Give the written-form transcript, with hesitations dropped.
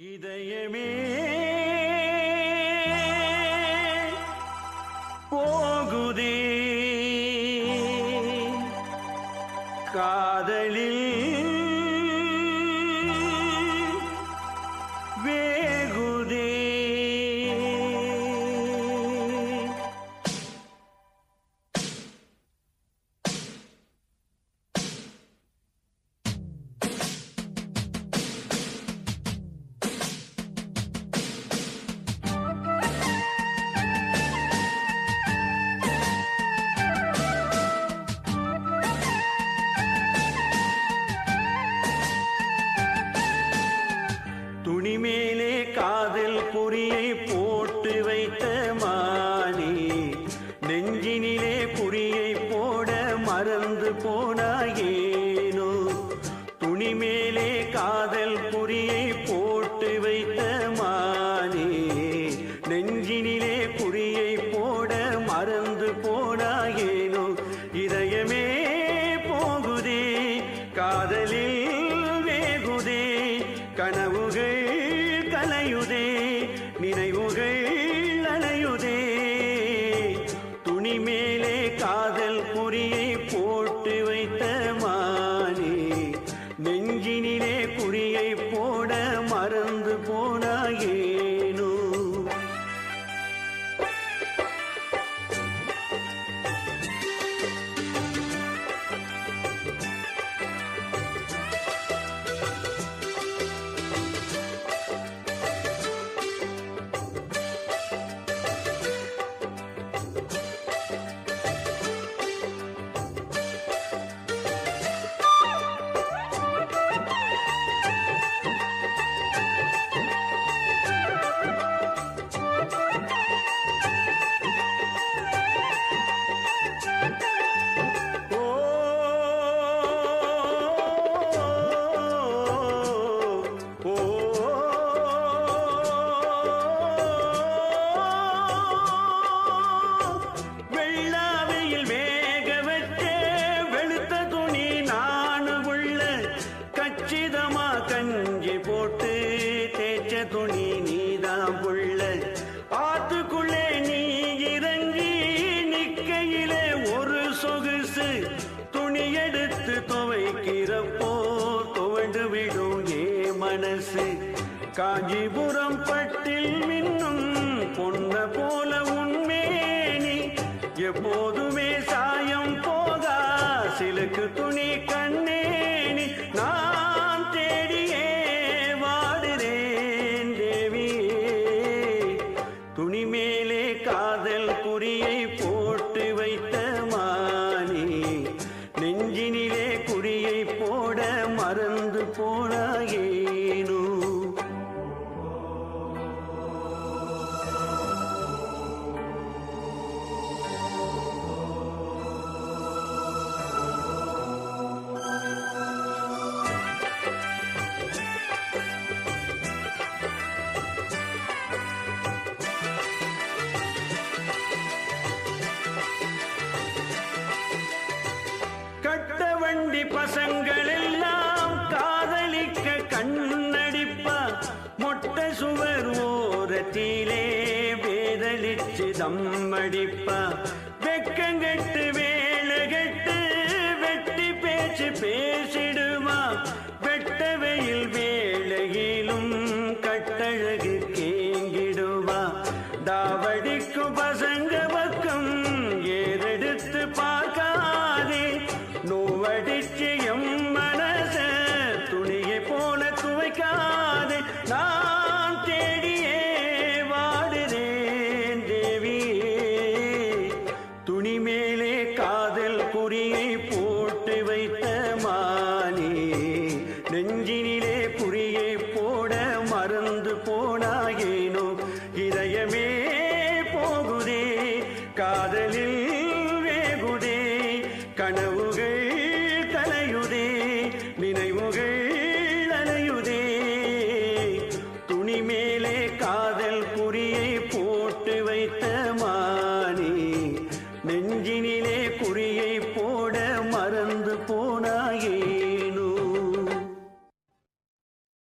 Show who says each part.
Speaker 1: இதயமே போகுதே காதலில் வேகுதே துணி மேலே காதல் குறியை போட்டு வைத்த மானே நெஞ்சினிலே குறியை போட மறந்து போனாயேனோ துணி மேலே காதல் குறியை போட்டு வைத்த மானே நெஞ்சினிலே குறியை போட மறந்து போனாயேனோ இதயமே போகுதே காதலில் வேகுதே கனவுகள் கலையுதே நினைவுகள் அலையுதே துணி மேலே காதல் குறியை போட்டு வைத்த மானே நெஞ்சினிலே குறியை போட மறந்து போனாயேனோ கஞ்சி போட்டு தேய்ச்ச துணி நீதான் புள்ள ஆத்துக்குள்ளே நீ இறங்கி நிக்கையிலே ஒரு சொகுசு துணி எடுத்து துவைக்கிறப்போ துவண்டு விடும் ஏ மனசு காஞ்சிபுரம் பட்டில் மின்னும் பொன்ன போல உன்மேனி எப்போதுமே சாயம் போகா சிலுக்கு துணி கண்ணேனி நான் தேடியே வாடுறேன் தேவியே துணி மேலே காதல் குறியை போட்டு வைத்த மானே நெஞ்சினிலே குறியை போட மறந்து போனாயேனோ கட்ட வண்டி பசங்கள் எல்லாம் காதலிக்க கண்ணடிப்பா மொட்டை சுவர் ஓரத்திலே வேதலிச்சு தம்மடிப்பா வெக்கங்கெட்டு